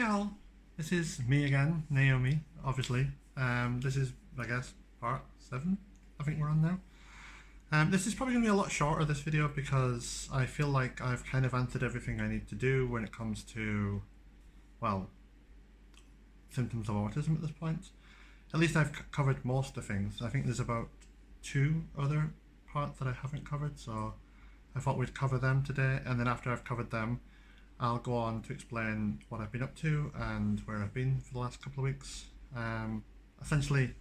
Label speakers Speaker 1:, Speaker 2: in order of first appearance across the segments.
Speaker 1: Hey all, this is me again, Naomi, obviously. This is, I guess, part 7, I think we're on now. This is probably going to be a lot shorter, this video, because I feel like I've kind of answered everything I need to do when it comes to, well, symptoms of autism at this point. At least I've covered most of the things. I think there's about 2 other parts that I haven't covered, so I thought we'd cover them today, and then after I've covered them, I'll go on to explain what I've been up to and where I've been for the last couple of weeks. Essentially,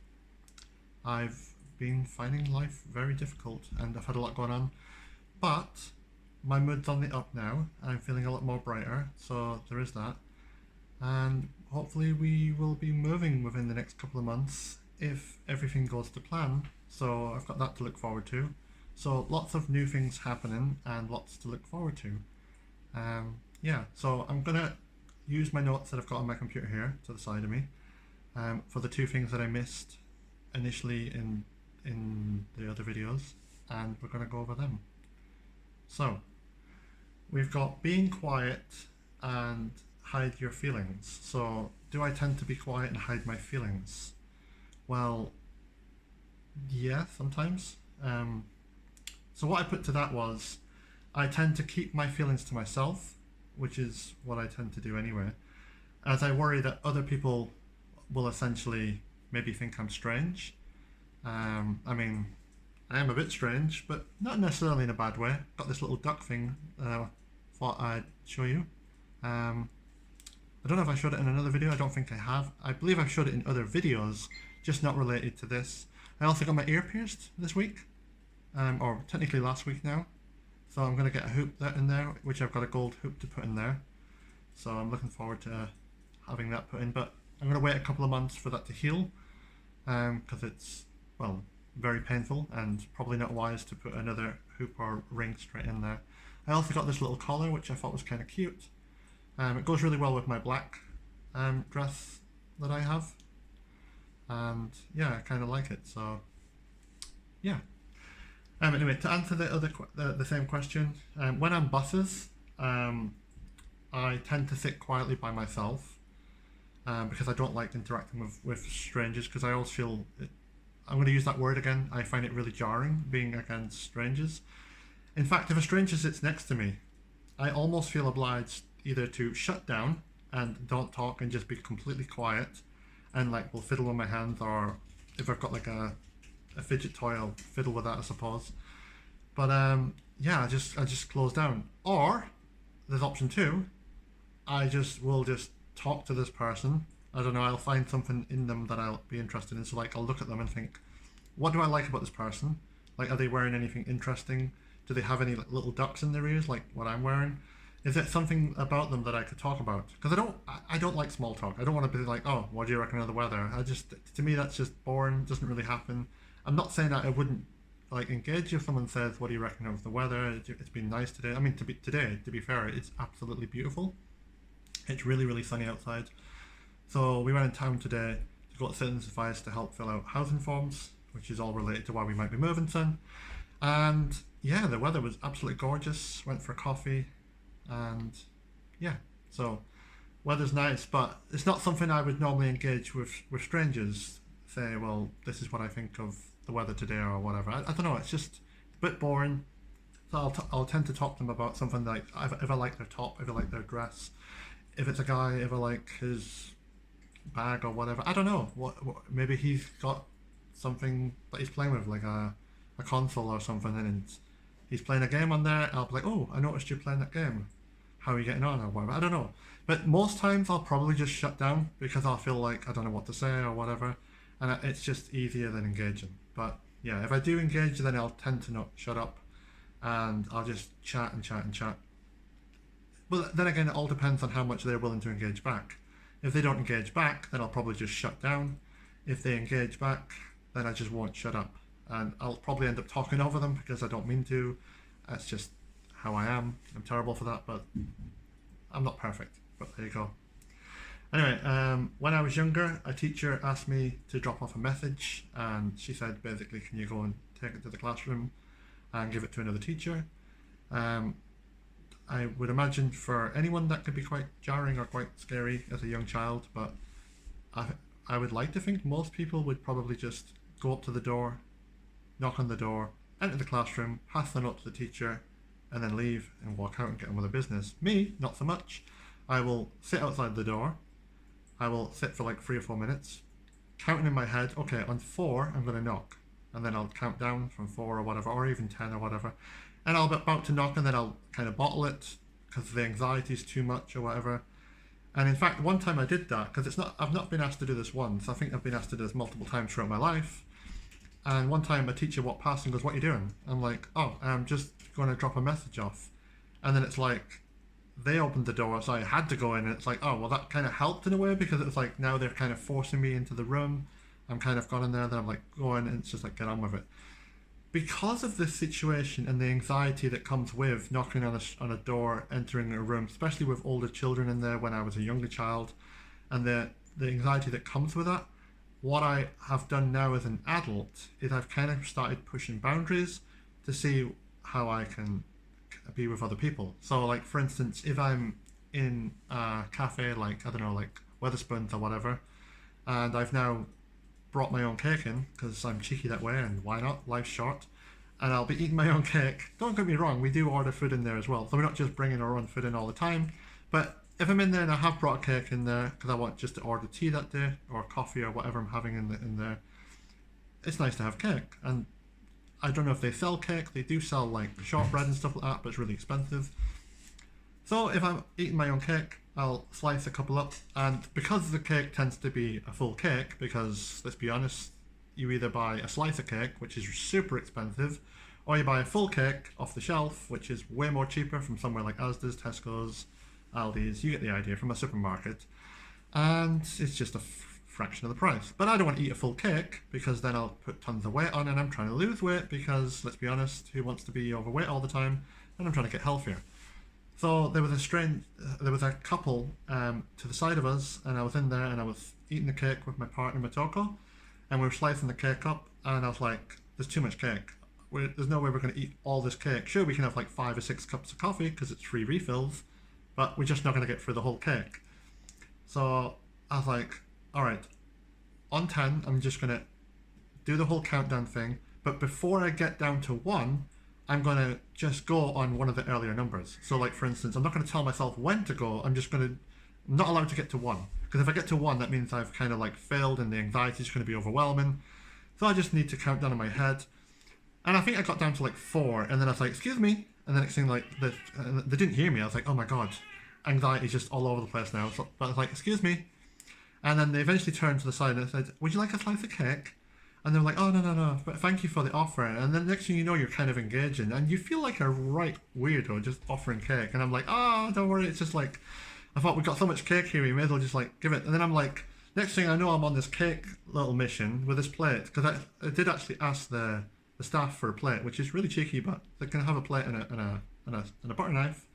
Speaker 1: I've been finding life very difficult and I've had a lot going on, but my mood's on the up now. I'm feeling a lot more brighter, so there is that. And hopefully we will be moving within the next couple of months if everything goes to plan. So I've got that to look forward to. So lots of new things happening and lots to look forward to. Yeah, so I'm gonna use my notes that I've got on my computer here to the side of me for the 2 things that I missed initially in the other videos, and we're gonna go over them. So we've got being quiet and hide your feelings. So do I tend to be quiet and hide my feelings? Well, yeah, sometimes. So what I put to that was I tend to keep my feelings to myself, which is what I tend to do anyway, as I worry that other people will essentially maybe think I'm strange. I mean, I am a bit strange, but not necessarily in a bad way. Got this little duck thing thought I'd show you. I don't know if I showed it in another video. I don't think I have. I believe I've showed it in other videos, just not related to this. I also got my ear pierced this week, or technically last week now. So I'm going to get a hoop in there, which I've got a gold hoop to put in there. So I'm looking forward to having that put in, but I'm going to wait a couple of months for that to heal, because it's, well, very painful and probably not wise to put another hoop or ring straight in there. I also got this little collar, which I thought was kind of cute. It goes really well with my black dress that I have, and yeah, I kind of like it, so yeah. Anyway, to answer the same question, when I'm buses, I tend to sit quietly by myself because I don't like interacting with strangers, because I always feel, I'm going to use that word again, I find it really jarring being against strangers. In fact, if a stranger sits next to me, I almost feel obliged either to shut down and don't talk and just be completely quiet and like will fiddle with my hands, or if I've got like a fidget toy, I'll fiddle with that, I suppose. But yeah, I just close down. Or there's option 2. I will just talk to this person. I don't know, I'll find something in them that I'll be interested in. So like I'll look at them and think, what do I like about this person? Like, are they wearing anything interesting? Do they have any like, little ducks in their ears like what I'm wearing? Is there something about them that I could talk about? Because I don't like small talk. I don't want to be like, oh, what do you reckon of the weather? To me that's just boring. Doesn't really happen. I'm not saying that I wouldn't like engage if someone says, what do you reckon of the weather? It's been nice today. I mean, to be fair, it's absolutely beautiful. It's really, really sunny outside. So we went in town today to go to Citizens Advice to help fill out housing forms, which is all related to why we might be moving soon. And yeah, the weather was absolutely gorgeous. Went for coffee, and yeah, so weather's nice, but it's not something I would normally engage with strangers. Say, well, this is what I think of the weather today or whatever. I don't know, it's just a bit boring. So I'll tend to talk to them about something like, if I like their top, if I like their dress, if it's a guy, if I like his bag or whatever. I don't know, what maybe he's got something that he's playing with, like a console or something, and he's playing a game on there. I'll be like, oh, I noticed you're playing that game. How are you getting on or whatever? I don't know. But most times I'll probably just shut down because I'll feel like I don't know what to say or whatever. And it's just easier than engaging. But yeah, if I do engage, then I'll tend to not shut up, and I'll just chat and chat and chat. But then again, it all depends on how much they're willing to engage back. If they don't engage back, then I'll probably just shut down. If they engage back, then I just won't shut up. And I'll probably end up talking over them because I don't mean to. That's just how I am. I'm terrible for that, but I'm not perfect. But there you go. Anyway, when I was younger, a teacher asked me to drop off a message, and she said basically, can you go and take it to the classroom and give it to another teacher? I would imagine for anyone that could be quite jarring or quite scary as a young child, but I, I would like to think most people would probably just go up to the door, knock on the door, enter the classroom, pass the note to the teacher, and then leave and walk out and get on with their business. Me, not so much. I will sit outside the door. I will sit for like 3 or 4 minutes, counting in my head, okay, on 4, I'm going to knock. And then I'll count down from 4 or whatever, or even 10 or whatever. And I'll be about to knock, and then I'll kind of bottle it because the anxiety is too much or whatever. And in fact, one time I did that because I've not been asked to do this once. I think I've been asked to do this multiple times throughout my life. And one time a teacher walked past and goes, "What are you doing?" I'm like, "Oh, I'm just going to drop a message off." And then it's like, they opened the door, so I had to go in, and it's like, oh, well, that kind of helped in a way because it was like, now they're kind of forcing me into the room. I'm kind of gone in there, then I'm like, going, and it's just like, get on with it. Because of this situation and the anxiety that comes with knocking on a door, entering a room, especially with older children in there when I was a younger child, and the anxiety that comes with that, what I have done now as an adult is I've kind of started pushing boundaries to see how I can be with other people. So like, for instance, if I'm in a cafe, like, I don't know, like Wetherspoons or whatever, and I've now brought my own cake in because I'm cheeky that way, and why not, life's short, and I'll be eating my own cake. Don't get me wrong, we do order food in there as well, so we're not just bringing our own food in all the time. But if I'm in there and I have brought a cake in there because I want just to order tea that day or coffee or whatever I'm having in there, it's nice to have cake. And I don't know if they sell cake. They do sell like shortbread and stuff like that, but it's really expensive. So if I'm eating my own cake, I'll slice a couple up. And because the cake tends to be a full cake, because let's be honest, you either buy a slice of cake, which is super expensive, or you buy a full cake off the shelf, which is way more cheaper from somewhere like Asda's, Tesco's, Aldi's. You get the idea, from a supermarket. And it's just a fraction of the price. But I don't want to eat a full cake because then I'll put tons of weight on, and I'm trying to lose weight because, let's be honest, who wants to be overweight all the time? And I'm trying to get healthier. So there was a couple to the side of us, and I was in there and I was eating the cake with my partner Matoko, and we were slicing the cake up, and I was like, there's too much cake. There's no way we're going to eat all this cake. Sure, we can have like 5 or 6 cups of coffee because it's free refills, but we're just not going to get through the whole cake. So I was like, all right, on 10, I'm just going to do the whole countdown thing. But before I get down to 1, I'm going to just go on one of the earlier numbers. So like, for instance, I'm not going to tell myself when to go. I'm not allowed to get to 1. Because if I get to 1, that means I've kind of like failed and the anxiety is going to be overwhelming. So I just need to count down in my head. And I think I got down to like 4. And then I was like, excuse me. And then next thing, like, they didn't hear me. I was like, oh my God, anxiety is just all over the place now. So, but I was like, excuse me. And then they eventually turned to the side and said, would you like a slice of cake? And they were like, oh, no, but thank you for the offer. And then next thing you know, you're kind of engaging. And you feel like a right weirdo just offering cake. And I'm like, oh, don't worry. It's just like, I thought we got so much cake here, we may as well just like give it. And then I'm like, next thing I know, I'm on this cake little mission with this plate. Because I did actually ask the staff for a plate, which is really cheeky, but they can have a plate and a butter knife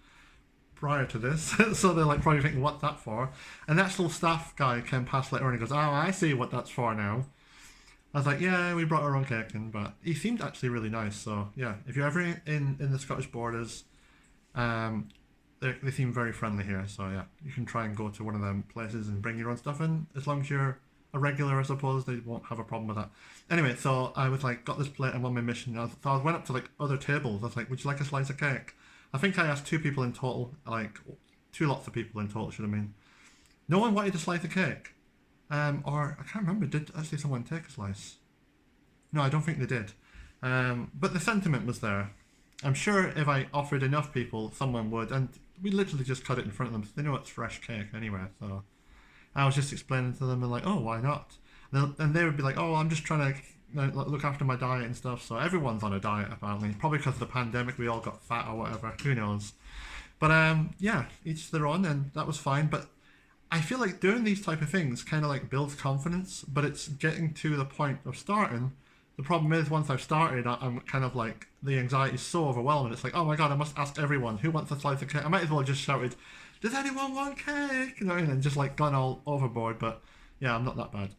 Speaker 1: prior to this. So they're like probably thinking, what's that for? And the actual staff guy came past later on and goes, oh, I see what that's for now. I was like, yeah, we brought our own cake in, but he seemed actually really nice. So yeah, if you're ever in the Scottish borders, they seem very friendly here. So yeah, you can try and go to one of them places and bring your own stuff in. As long as you're a regular, I suppose, they won't have a problem with that. Anyway, so I was like, got this plate, I'm on my mission. So I went up to like other tables. I was like, would you like a slice of cake? I think I asked 2 people in total, like 2 lots of people in total, should I mean. No one wanted a slice of cake. Or I can't remember, did actually someone take a slice? No, I don't think they did. But the sentiment was there. I'm sure if I offered enough people, someone would, and we literally just cut it in front of them. So they know it's fresh cake anyway. So I was just explaining to them and like, oh, why not? And they would be like, oh, I'm just trying to look after my diet and stuff. So everyone's on a diet apparently, probably because of the pandemic. We all got fat or whatever. Who knows? But yeah, each their own, and that was fine. But I feel like doing these type of things kind of like builds confidence, but it's getting to the point of starting. The problem is, once I've started, I'm kind of like, the anxiety is so overwhelming. It's like, oh my God, I must ask everyone who wants a slice of cake. I might as well just shouted, does anyone want cake? You know, and just like gone all overboard. But yeah, I'm not that bad.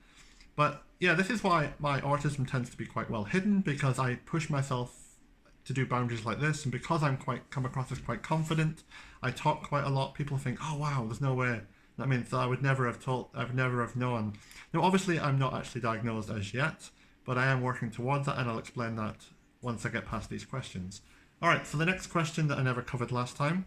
Speaker 1: But yeah, this is why my autism tends to be quite well hidden, because I push myself to do boundaries like this, and because I'm come across as quite confident, I talk quite a lot, people think, oh wow, there's no way. I mean, so I would never have known. Now, obviously, I'm not actually diagnosed as yet, but I am working towards that, and I'll explain that once I get past these questions. All right, so the next question that I never covered last time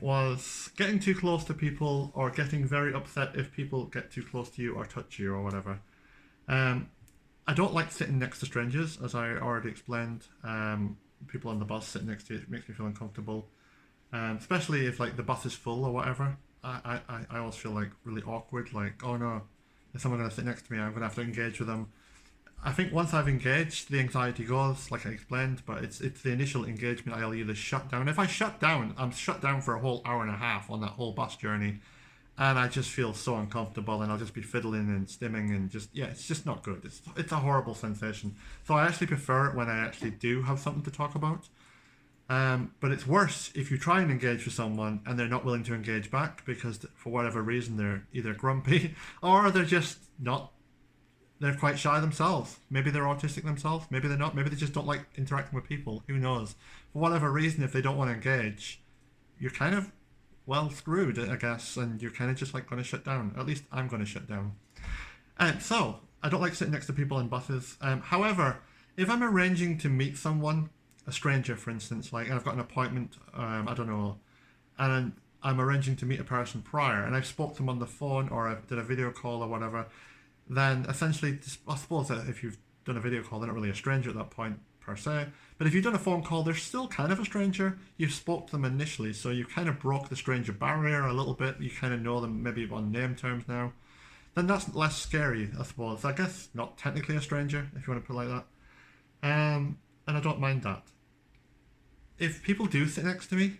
Speaker 1: was getting too close to people or getting very upset if people get too close to you or touch you or whatever. I don't like sitting next to strangers, as I already explained. People on the bus sitting next to you, it makes me feel uncomfortable, especially if like the bus is full or whatever. I always feel like really awkward, like, oh no, is someone going to sit next to me? I'm going to have to engage with them. I think once I've engaged, the anxiety goes, like I explained, but it's the initial engagement I'll either shut down. If I shut down, I'm shut down for a whole hour and a half on that whole bus journey, and I just feel so uncomfortable, and I'll just be fiddling and stimming and just, yeah, it's just not good. It's a horrible sensation. So I actually prefer it when I actually do have something to talk about. But it's worse if you try and engage with someone and they're not willing to engage back because for whatever reason they're either grumpy or they're just not, they're quite shy themselves. Maybe they're autistic themselves, maybe they're not, maybe they just don't like interacting with people, who knows. For whatever reason, if they don't want to engage, you're kind of, well, screwed, I guess, and you're kind of just like going to shut down. At least I'm going to shut down. So, I don't like sitting next to people in buses. However, if I'm arranging to meet someone, a stranger, for instance, like, and I've got an appointment, I don't know, and I'm arranging to meet a person prior, and I've spoke to them on the phone, or I did a video call or whatever, then essentially, I suppose that if you've done a video call, they're not really a stranger at that point, per se, but if you've done a phone call, they're still kind of a stranger. You spoke to them initially, so you kind of broke the stranger barrier a little bit, you kind of know them maybe on name terms now, then that's less scary, I suppose. I guess not technically a stranger, if you want to put it like that. And I don't mind that. If people do sit next to me,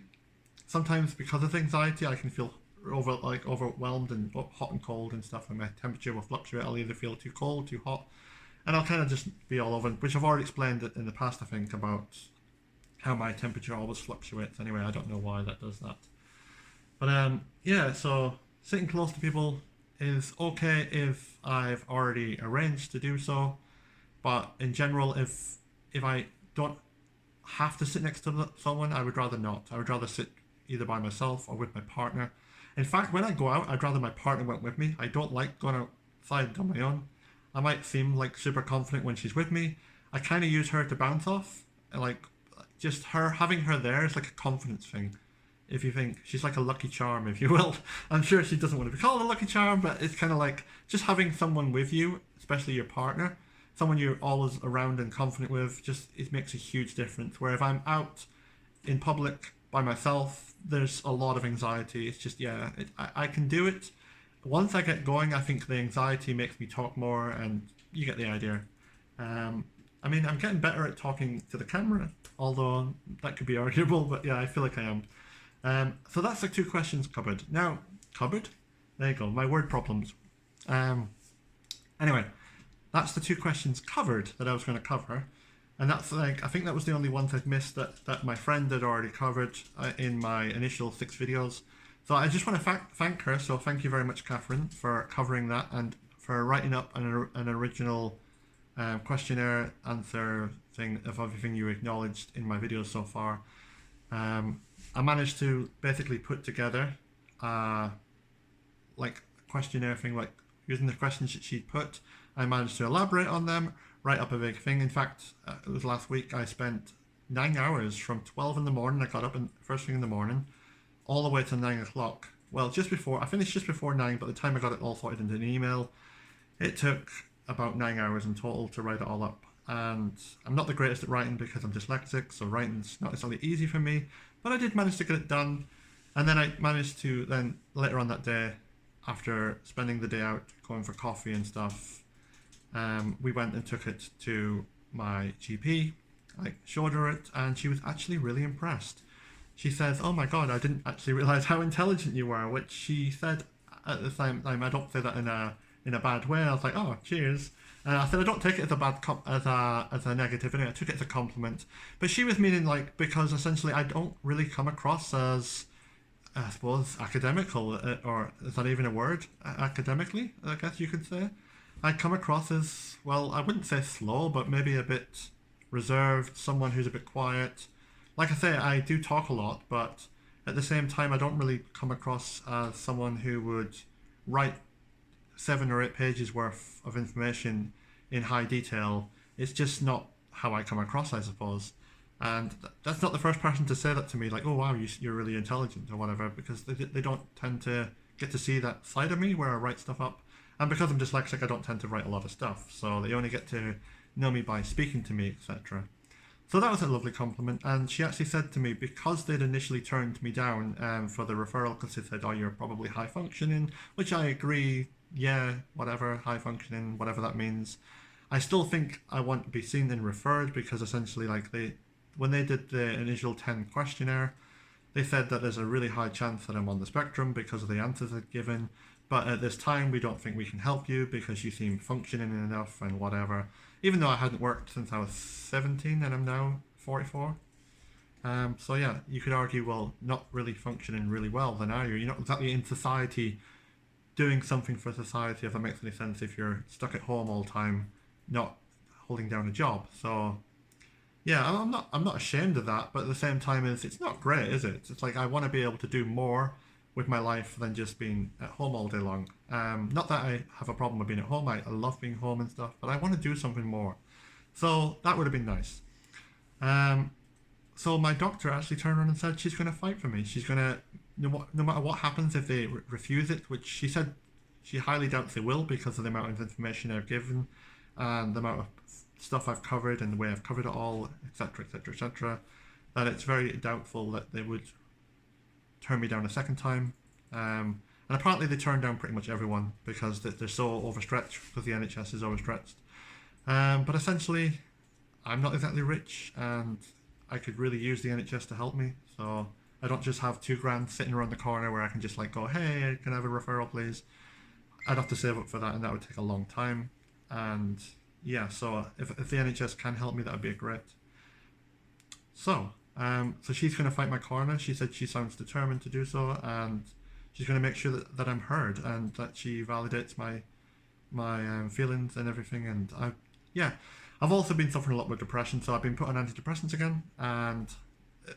Speaker 1: sometimes because of anxiety, I can feel overwhelmed and hot and cold and stuff, and my temperature will fluctuate. I'll either feel too cold, too hot, and I'll kind of just be all over. Which I've already explained in the past, I think, about how my temperature always fluctuates. Anyway, I don't know why that does that. But yeah, so sitting close to people is okay if I've already arranged to do so, but in general, if I don't have to sit next to someone, I would rather not. I would rather sit either by myself or with my partner. In fact, when I go out, I'd rather my partner went with me. I don't like going outside on my own. I might seem like super confident when she's with me. I kind of use her to bounce off. Like, just her, having her there is like a confidence thing. If you think she's like a lucky charm, if you will. I'm sure she doesn't want to be called a lucky charm, but it's kind of like just having someone with you, especially your partner, someone you're always around and confident with, just it makes a huge difference. Where if I'm out in public by myself, there's a lot of anxiety. It's just, yeah, I can do it. Once I get going, I think the anxiety makes me talk more, and you get the idea. I mean, I'm getting better at talking to the camera, although that could be arguable, but yeah, I feel like I am. So that's the 2 questions covered. Now, covered? There you go, my word problems. Anyway, that's the 2 questions covered that I was going to cover. And that's like, I think that was the only ones I've missed that my friend had already covered in my initial 6 videos. So I just want to thank her. So thank you very much, Catherine, for covering that and for writing up an original questionnaire answer thing of everything you acknowledged in my videos so far. I managed to basically put together like a questionnaire thing, like using the questions that she'd put. I managed to elaborate on them, write up a big thing. In fact, it was last week. I spent 9 hours from 12 in the morning. I got up first thing in the morning, all the way to 9 o'clock. Well, I finished just before 9, but the time I got it all sorted into an email, it took about 9 hours in total to write it all up. And I'm not the greatest at writing because I'm dyslexic, so writing's not necessarily easy for me, but I did manage to get it done. And then I managed to, then later on that day, after spending the day out going for coffee and stuff, we went and took it to my GP. I showed her it, and she was actually really impressed. She says, "Oh my god, I didn't actually realize how intelligent you were," which she said at the same time. I don't say that in a bad way. I was like, "Oh, cheers." I said I don't take it as a bad as a negativity. I took it as a compliment. But she was meaning like, because essentially I don't really come across as, I suppose, academical, or is that even a word? Academically, I guess you could say. I come across as, well, I wouldn't say slow, but maybe a bit reserved, someone who's a bit quiet. Like I say, I do talk a lot, but At the same time, I don't really come across as someone who would write 7 or 8 pages worth of information in high detail. It's just not how I come across, I suppose. And that's not the first person to say that to me, like, oh wow, you're really intelligent or whatever, because they don't tend to get to see that side of me where I write stuff up. And because I'm dyslexic, I don't tend to write a lot of stuff, so they only get to know me by speaking to me, etc. So that was a lovely compliment, and she actually said to me, because they'd initially turned me down for the referral, because they said, oh, you're probably high functioning, which I agree, yeah, whatever, high functioning, whatever that means. I still think I want to be seen and referred, because essentially, like, when they did the initial 10 questionnaire, they said that there's a really high chance that I'm on the spectrum because of the answers I've given, but at this time we don't think we can help you because you seem functioning enough and whatever. Even though I hadn't worked since I was 17 and I'm now 44. So yeah, you could argue, well, not really functioning really well then, are you? You're not exactly in society doing something for society, if that makes any sense, if you're stuck at home all the time, not holding down a job. So yeah, I'm not ashamed of that, but at the same time, it's not great, is it? It's like I want to be able to do more with my life than just being at home all day long. Not that I have a problem with being at home. I love being home and stuff, but I want to do something more. So that would have been nice. So my doctor actually turned around and said she's going to fight for me. She's going to, no matter what happens if they refuse it, which she said she highly doubts they will because of the amount of information I've given and the amount of stuff I've covered and the way I've covered it all, etc., etc., etc., that it's very doubtful that they would turn me down a second time. And apparently they turn down pretty much everyone because they're so overstretched, because the NHS is overstretched. But essentially, I'm not exactly rich, and I could really use the NHS to help me. So I don't just have $2,000 sitting around the corner where I can just like go, hey, can I have a referral, please? I'd have to save up for that, and that would take a long time. And yeah, so if the NHS can help me, that would be great. So she's going to fight my corner. She said she sounds determined to do so, and she's going to make sure that I'm heard and that she validates my feelings and everything. And I've also been suffering a lot with depression, so I've been put on antidepressants again. And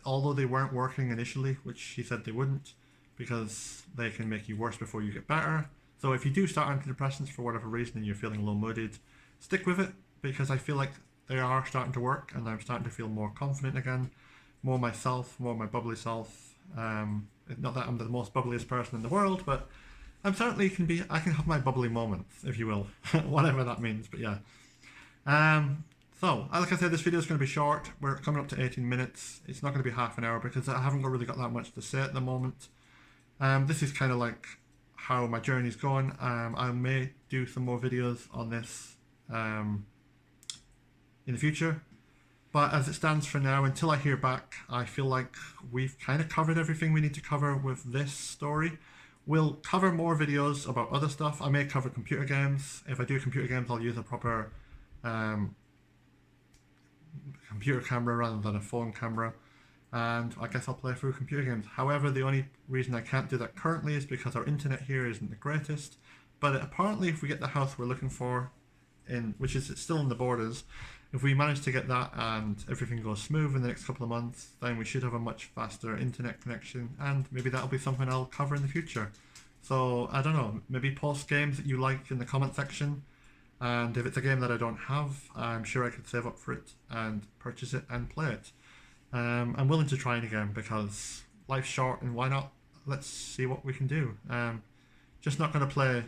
Speaker 1: although they weren't working initially, which she said they wouldn't, because they can make you worse before you get better. So if you do start antidepressants for whatever reason and you're feeling low-mooded, stick with it, because I feel like they are starting to work and I'm starting to feel more confident again, more myself, more my bubbly self. Not that I'm the most bubbliest person in the world, but I'm certainly I can have my bubbly moments, if you will, whatever that means, but yeah. So, like I said, this video is going to be short. We're coming up to 18 minutes. It's not going to be half an hour because I haven't really got that much to say at the moment. This is kind of like how my journey's going. I may do some more videos on this in the future, but as it stands for now, until I hear back, I feel like we've kind of covered everything we need to cover with this story. We'll cover more videos about other stuff. I may cover computer games. If I do computer games, I'll use a proper computer camera rather than a phone camera, and I guess I'll play through computer games. However, the only reason I can't do that currently is because our internet here isn't the greatest, but apparently if we get the house we're looking for, which is still in the borders, if we manage to get that and everything goes smooth in the next couple of months, then we should have a much faster internet connection, and maybe that'll be something I'll cover in the future. So I don't know, maybe post games that you like in the comment section, and if it's a game that I don't have, I'm sure I could save up for it and purchase it and play it. I'm willing to try it again because life's short, and why not? Let's see what we can do. Just not going to play,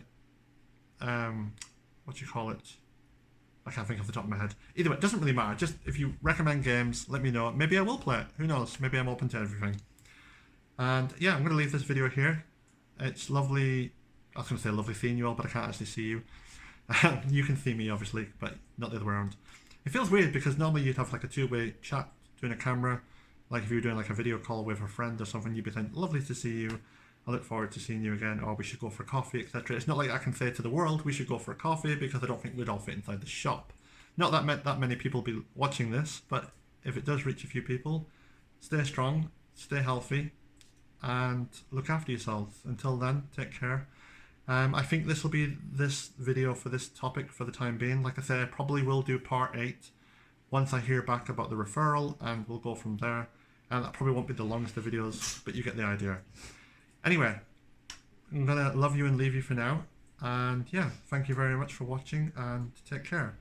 Speaker 1: what do you call it? I can't think off the top of my head. Either way, it doesn't really matter. Just if you recommend games, let me know. Maybe I will play it. Who knows? Maybe I'm open to everything. And yeah, I'm going to leave this video here. It's lovely. I was going to say lovely seeing you all, but I can't actually see you. You can see me, obviously, but not the other way around. It feels weird because normally you'd have like a two-way chat doing a camera. Like if you were doing like a video call with a friend or something, you'd be saying, lovely to see you. I look forward to seeing you again, or we should go for coffee, etc. It's not like I can say to the world, we should go for a coffee, because I don't think we'd all fit inside the shop. Not that many people be watching this, but if it does reach a few people, stay strong, stay healthy, and look after yourselves. Until then, take care. I think this will be this video for this topic for the time being. Like I said, I probably will do part 8 once I hear back about the referral, and we'll go from there. And that probably won't be the longest of videos, but you get the idea. Anyway, I'm gonna love you and leave you for now. And yeah, thank you very much for watching and take care.